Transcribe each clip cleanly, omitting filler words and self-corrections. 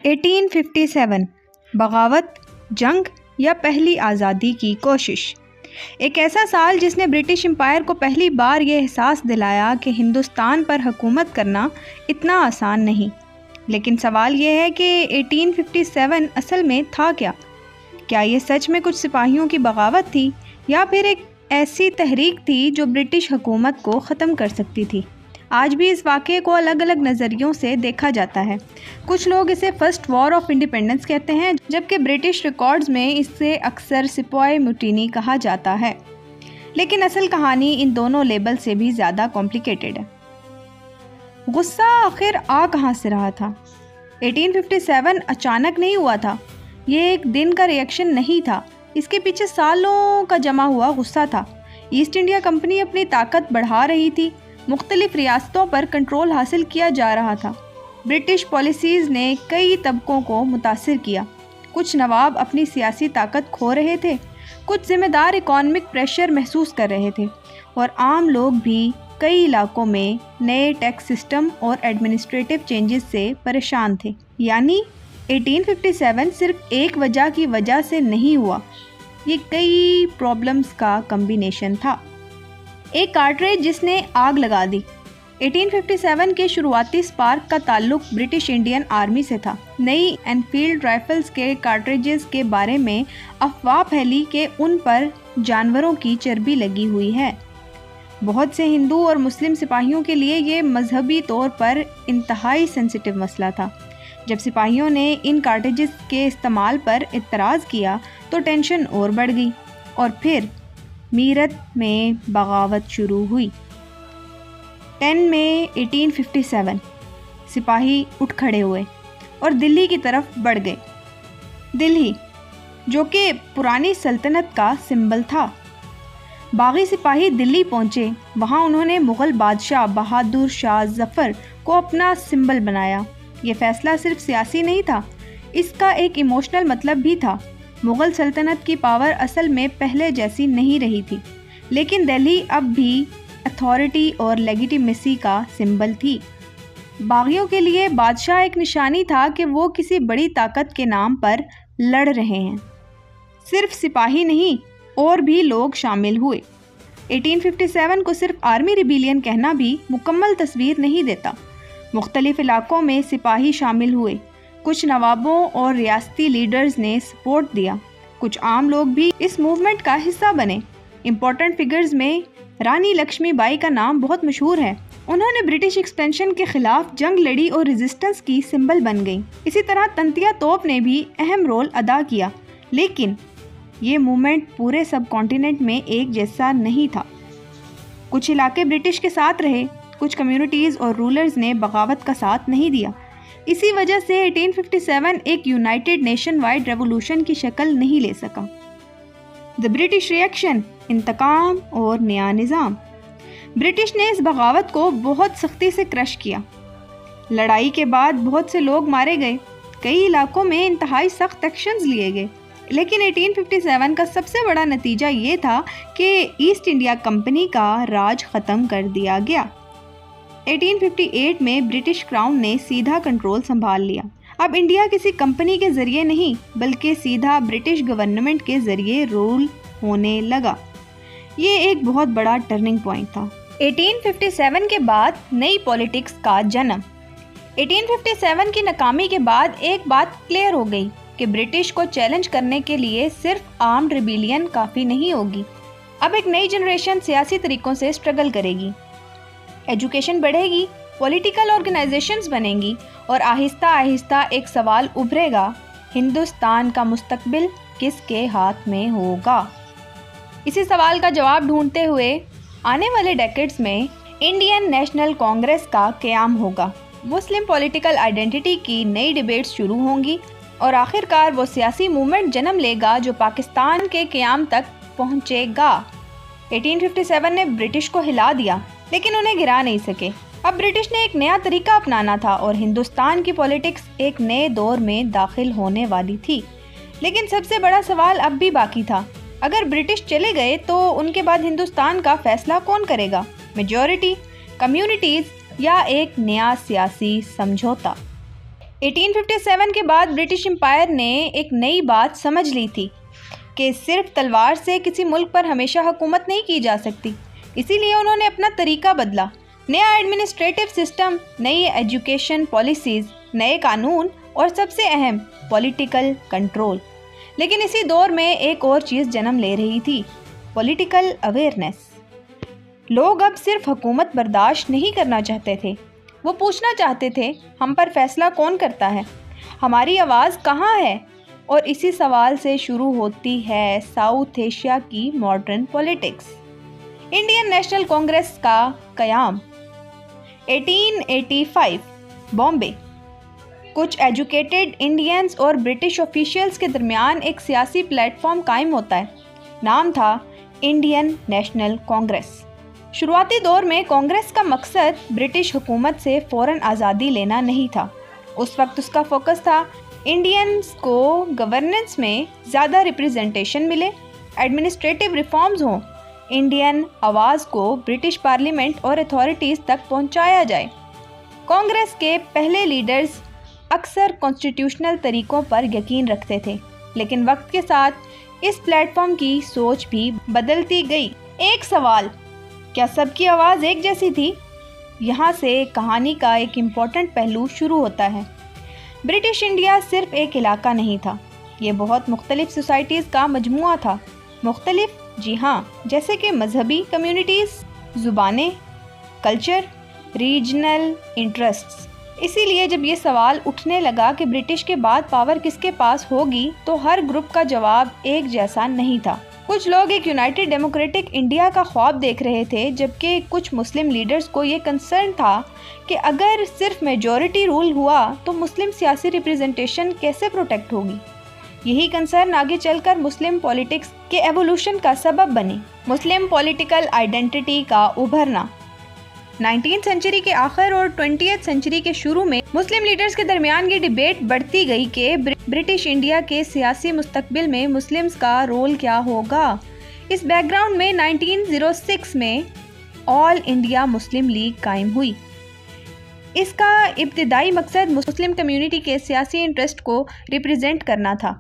1857 बगावत, जंग या पहली आज़ादी की कोशिश। एक ऐसा साल जिसने ब्रिटिश एम्पायर को पहली बार ये एहसास दिलाया कि हिंदुस्तान पर हुकूमत करना इतना आसान नहीं। लेकिन सवाल ये है कि 1857 असल में था क्या? क्या ये सच में कुछ सिपाहियों की बगावत थी या फिर एक ऐसी तहरीक थी जो ब्रिटिश हुकूमत को ख़त्म कर सकती थी? आज भी इस वाक़े को अलग अलग नज़रियों से देखा जाता है। कुछ लोग इसे फ़र्स्ट वॉर ऑफ इंडिपेंडेंस कहते हैं, जबकि ब्रिटिश रिकॉर्ड्स में इसे अक्सर सिपाही मुटीनी कहा जाता है। लेकिन असल कहानी इन दोनों लेबल से भी ज़्यादा कॉम्प्लिकेटेड है। गुस्सा आखिर आ कहाँ से रहा था? 1857 अचानक नहीं हुआ था। ये एक दिन का रिएक्शन नहीं था। इसके पीछे सालों का जमा हुआ गुस्सा था। ईस्ट इंडिया कंपनी अपनी ताकत बढ़ा रही थी। मुख्तलिफ रियासतों पर कंट्रोल हासिल किया जा रहा था। ब्रिटिश पॉलिसीज़ ने कई तबकों को मुतासिर किया। कुछ नवाब अपनी सियासी ताकत खो रहे थे, कुछ ज़िम्मेदार इकोनॉमिक प्रेशर महसूस कर रहे थे, और आम लोग भी कई इलाकों में नए टैक्स सिस्टम और एडमिनिस्ट्रेटिव चेंजेस से परेशान थे। यानी 1857 सिर्फ एक वजह से नहीं हुआ, ये कई प्रॉब्लम्स का कम्बिनेशन था। एक कार्टरेज जिसने आग लगा दी। 1857 के शुरुआती स्पार्क का ताल्लुक ब्रिटिश इंडियन आर्मी से था। नई एनफील्ड राइफल्स के कार्टरेजेस के बारे में अफवाह फैली कि उन पर जानवरों की चर्बी लगी हुई है। बहुत से हिंदू और मुस्लिम सिपाहियों के लिए ये मजहबी तौर पर इंतहाई सेंसिटिव मसला था। जब सिपाहियों ने इन कार्टरेजेस के इस्तेमाल पर इतराज़ किया तो टेंशन और बढ़ गई, और फिर मीरत में बगावत शुरू हुई। 10 मई 1857 सिपाही उठ खड़े हुए और दिल्ली की तरफ बढ़ गए। दिल्ली, जो कि पुरानी सल्तनत का सिंबल था। बागी सिपाही दिल्ली पहुंचे। वहां उन्होंने मुग़ल बादशाह बहादुर शाह जफ़र को अपना सिंबल बनाया। ये फैसला सिर्फ सियासी नहीं था, इसका एक इमोशनल मतलब भी था। मुग़ल सल्तनत की पावर असल में पहले जैसी नहीं रही थी, लेकिन दिल्ली अब भी अथॉरिटी और लेजिटिमेसी का सिंबल थी। बागियों के लिए बादशाह एक निशानी था कि वो किसी बड़ी ताकत के नाम पर लड़ रहे हैं। सिर्फ सिपाही नहीं, और भी लोग शामिल हुए। 1857 को सिर्फ आर्मी रिबेलियन कहना भी मुकम्मल तस्वीर नहीं देता। मुख्तलिफ इलाकों में सिपाही शामिल हुए। कुछ नवाबों और रियासती लीडर्स ने सपोर्ट दिया। कुछ आम लोग भी इस मूवमेंट का हिस्सा बने। इम्पोर्टेंट फिगर्स में रानी लक्ष्मीबाई का नाम बहुत मशहूर है। उन्होंने ब्रिटिश एक्सपेंशन के खिलाफ जंग लड़ी और रेजिस्टेंस की सिंबल बन गई। इसी तरह तंतिया तोप ने भी अहम रोल अदा किया। लेकिन ये मूवमेंट पूरे सब कॉन्टिनेंट में एक जैसा नहीं था। कुछ इलाके ब्रिटिश के साथ रहे, कुछ कम्युनिटीज़ और रूलर्स ने बगावत का साथ नहीं दिया। इसी वजह से 1857 एक यूनाइटेड नेशन वाइड रेवोल्यूशन की शक्ल नहीं ले सका। द ब्रिटिश रिएक्शन, इंतकाम और नया निज़ाम। ब्रिटिश ने इस बगावत को बहुत सख्ती से क्रश किया। लड़ाई के बाद बहुत से लोग मारे गए। कई इलाकों में इंतहाई सख्त एक्शंस लिए गए। लेकिन 1857 का सबसे बड़ा नतीजा ये था कि ईस्ट इंडिया कंपनी का राज ख़त्म कर दिया गया। 1858 में ब्रिटिश क्राउन ने सीधा कंट्रोल संभाल लिया। अब इंडिया किसी कंपनी के ज़रिए नहीं, बल्कि सीधा ब्रिटिश गवर्नमेंट के ज़रिए रूल होने लगा। ये एक बहुत बड़ा टर्निंग पॉइंट था। 1857 के बाद नई पॉलिटिक्स का जन्म। 1857 की नाकामी के बाद एक बात क्लियर हो गई कि ब्रिटिश को चैलेंज करने के लिए सिर्फ आर्म्ड रिबेलियन काफ़ी नहीं होगी। अब एक नई जनरेशन सियासी तरीक़ों से स्ट्रगल करेगी। एजुकेशन बढ़ेगी, पॉलिटिकल ऑर्गेनाइजेशंस बनेंगी, और आहिस्ता आहिस्ता एक सवाल उभरेगा, हिंदुस्तान का मुस्तकबिल किसके हाथ में होगा? इसी सवाल का जवाब ढूंढते हुए आने वाले डेकेड्स में इंडियन नेशनल कांग्रेस का क़याम होगा। मुस्लिम पॉलिटिकल आइडेंटिटी की नई डिबेट्स शुरू होंगी, और आखिरकार वो सियासी मूवमेंट जन्म लेगा जो पाकिस्तान के क़याम तक पहुंचेगा। 1857 ने ब्रिटिश को हिला दिया, लेकिन उन्हें गिरा नहीं सके। अब ब्रिटिश ने एक नया तरीका अपनाना था, और हिंदुस्तान की पॉलिटिक्स एक नए दौर में दाखिल होने वाली थी। लेकिन सबसे बड़ा सवाल अब भी बाकी था। अगर ब्रिटिश चले गए तो उनके बाद हिंदुस्तान का फैसला कौन करेगा? मेजॉरिटी, कम्युनिटीज़ या एक नया सियासी समझौता? 1857 के बाद ब्रिटिश एम्पायर ने एक नई बात समझ ली थी कि सिर्फ तलवार से किसी मुल्क पर हमेशा हुकूमत नहीं की जा सकती। इसीलिए उन्होंने अपना तरीका बदला। नया एडमिनिस्ट्रेटिव सिस्टम, नई एजुकेशन पॉलिसीज़, नए कानून और सबसे अहम पॉलिटिकल कंट्रोल। लेकिन इसी दौर में एक और चीज़ जन्म ले रही थी, पॉलिटिकल अवेयरनेस। लोग अब सिर्फ हुकूमत बर्दाश्त नहीं करना चाहते थे, वो पूछना चाहते थे हम पर फैसला कौन करता है, हमारी आवाज़ कहाँ है। और इसी सवाल से शुरू होती है साउथ एशिया की modern politics. Indian national Congress का कयाम 1885 बॉम्बे। कुछ एजुकेटेड इंडियंस और ब्रिटिश ऑफिशियल्स के दरमियान एक सियासी प्लेटफॉर्म कायम होता है। नाम था इंडियन नेशनल कांग्रेस। शुरुआती दौर में कांग्रेस का मकसद ब्रिटिश हुकूमत से फ़ौरन आज़ादी लेना नहीं था। उस वक्त उसका फोकस था इंडियंस को गवर्नेंस में ज़्यादा रिप्रेजेंटेशन मिले, एडमिनिस्ट्रेटिव रिफॉर्म्स हों, इंडियन आवाज़ को ब्रिटिश पार्लियामेंट और अथॉरिटीज़ तक पहुंचाया जाए। कांग्रेस के पहले लीडर्स अक्सर कॉन्स्टिट्यूशनल तरीक़ों पर यकीन रखते थे, लेकिन वक्त के साथ इस प्लेटफॉर्म की सोच भी बदलती गई। एक सवाल, क्या सबकी आवाज़ एक जैसी थी? यहाँ से कहानी का एक इम्पॉर्टेंट पहलू शुरू होता है। ब्रिटिश इंडिया सिर्फ एक इलाका नहीं था, ये बहुत मुख्तलिफ सोसाइटीज़ का मजमुआ था। मुख्तलिफ, जी हाँ, जैसे कि मजहबी कम्युनिटीज़, ज़ुबानें, कल्चर, रीजनल इंटरेस्ट्स। इसीलिए जब ये सवाल उठने लगा कि ब्रिटिश के बाद पावर किसके पास होगी, तो हर ग्रुप का जवाब एक जैसा नहीं था। कुछ लोग एक यूनाइटेड डेमोक्रेटिक इंडिया का ख्वाब देख रहे थे, जबकि कुछ मुस्लिम लीडर्स को ये कंसर्न था कि अगर सिर्फ मेजॉरिटी रूल हुआ तो मुस्लिम सियासी रिप्रेजेंटेशन कैसे प्रोटेक्ट होगी। यही कंसर्न आगे चलकर मुस्लिम पॉलिटिक्स के एवोल्यूशन का सबब बनी। मुस्लिम पॉलिटिकल आइडेंटिटी का उभरना 19वीं सेंचुरी के आखिर और 20वीं सेंचुरी के शुरू में मुस्लिम लीडर्स के दरमियान ये डिबेट बढ़ती गई कि ब्रिटिश इंडिया के सियासी मुस्तकबिल में मुस्लिम्स का रोल क्या होगा। इस बैकग्राउंड में 1906 में ऑल इंडिया मुस्लिम लीग कायम हुई। इसका इब्तिदाई मकसद मुस्लिम कम्युनिटी के सियासी इंटरेस्ट को रिप्रेजेंट करना था।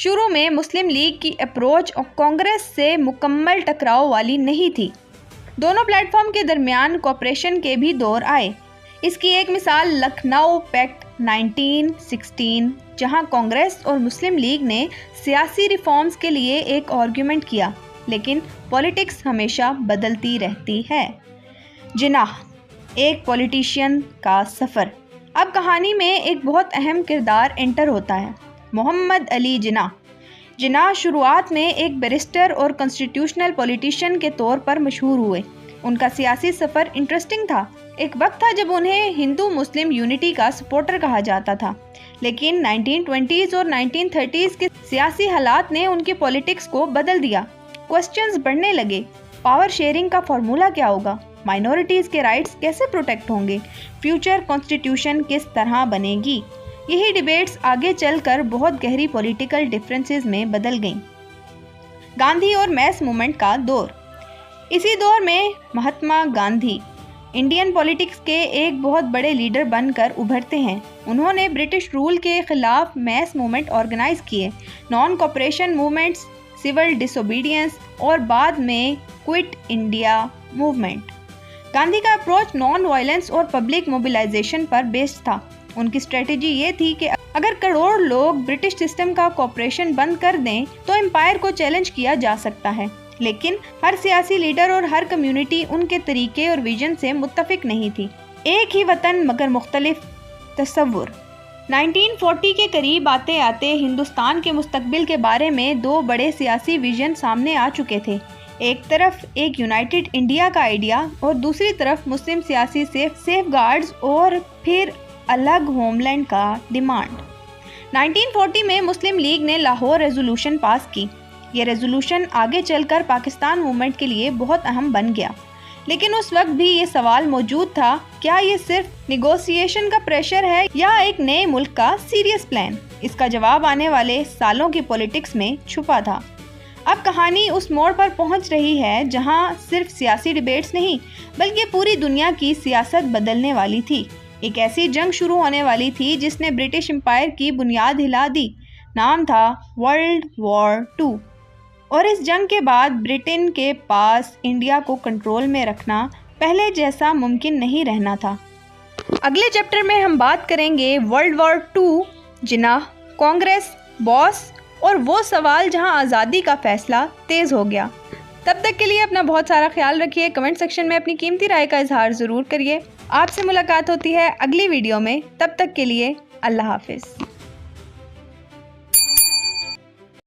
शुरू में मुस्लिम लीग की अप्रोच कांग्रेस से मुकम्मल टकराव वाली नहीं थी। दोनों प्लेटफॉर्म के दरमियान कोऑपरेशन के भी दौर आए। इसकी एक मिसाल लखनऊ पैक्ट 1916, जहां कांग्रेस और मुस्लिम लीग ने सियासी रिफॉर्म्स के लिए एक आर्गुमेंट किया, लेकिन पॉलिटिक्स हमेशा बदलती रहती है। जिन्नाह, एक पॉलिटिशियन का सफ़र। अब कहानी में एक बहुत अहम किरदार एंटर होता है, मोहम्मद अली जिन्नाह। जिन्नाह शुरुआत में एक बैरिस्टर और कॉन्स्टिट्यूशनल पॉलिटिशियन के तौर पर मशहूर हुए। उनका सियासी सफ़र इंटरेस्टिंग था। एक वक्त था जब उन्हें हिंदू मुस्लिम यूनिटी का सपोर्टर कहा जाता था, लेकिन 1920s और 1930s के सियासी हालात ने उनकी पॉलिटिक्स को बदल दिया। क्वेश्चंस बढ़ने लगे, पावर शेयरिंग का फॉर्मूला क्या होगा, माइनॉरिटीज़ के राइट्स कैसे प्रोटेक्ट होंगे, फ्यूचर कॉन्स्टिट्यूशन किस तरह बनेगी। यही डिबेट्स आगे चलकर बहुत गहरी पॉलिटिकल डिफरेंसेस में बदल गईं। गांधी और मैस मूवमेंट का दौर। इसी दौर में महात्मा गांधी इंडियन पॉलिटिक्स के एक बहुत बड़े लीडर बनकर उभरते हैं। उन्होंने ब्रिटिश रूल के खिलाफ मैस मूवमेंट ऑर्गेनाइज किए, non cooperation movements, civil disobedience और बाद में क्विट इंडिया मूवमेंट। गांधी का अप्रोच नॉन वायलेंस और पब्लिक मोबिलाइजेशन पर बेस्ड था। उनकी स्ट्रेटेजी ये थी कि अगर करोड़ लोग ब्रिटिश सिस्टम का कॉपरेशन बंद कर दें तो एम्पायर को चैलेंज किया जा सकता है, लेकिन हर सियासी लीडर और हर कम्युनिटी उनके तरीके और विजन से मुत्तफिक नहीं थी। एक ही वतन मगर मुख्तलिफ तस्वुर। 1940 के करीब आते आते हिंदुस्तान के मुस्तकबिल के बारे में दो बड़े सियासी विजन सामने आ चुके थे। एक तरफ एक यूनाइटेड इंडिया का आइडिया और दूसरी तरफ मुस्लिम सियासी सेफ गार्ड्स और फिर अलग होमलैंड का डिमांड। 1940 में मुस्लिम लीग ने लाहौर रेजोल्यूशन पास की। ये रेजोल्यूशन आगे चलकर पाकिस्तान मूवमेंट के लिए बहुत अहम बन गया, लेकिन उस वक्त भी ये सवाल मौजूद था, क्या ये सिर्फ निगोशिएशन का प्रेशर है या एक नए मुल्क का सीरियस प्लान। इसका जवाब आने वाले सालों की पॉलिटिक्स में छुपा था। अब कहानी उस मोड़ पर पहुंच रही है जहां सिर्फ सियासी डिबेट्स नहीं बल्कि पूरी दुनिया की सियासत बदलने वाली थी। एक ऐसी जंग शुरू होने वाली थी जिसने ब्रिटिश एम्पायर की बुनियाद हिला दी। नाम था वर्ल्ड वॉर 2। और इस जंग के बाद ब्रिटेन के पास इंडिया को कंट्रोल में रखना पहले जैसा मुमकिन नहीं रहना था। अगले चैप्टर में हम बात करेंगे वर्ल्ड वॉर 2, जिन्ना, कांग्रेस, बॉस और वो सवाल जहां आज़ादी का फैसला तेज़ हो गया। तब तक के लिए अपना बहुत सारा ख्याल रखिए। कमेंट सेक्शन में अपनी कीमती राय का इजहार ज़रूर करिए। आपसे मुलाकात होती है अगली वीडियो में। तब तक के लिए अल्लाह हाफिज़।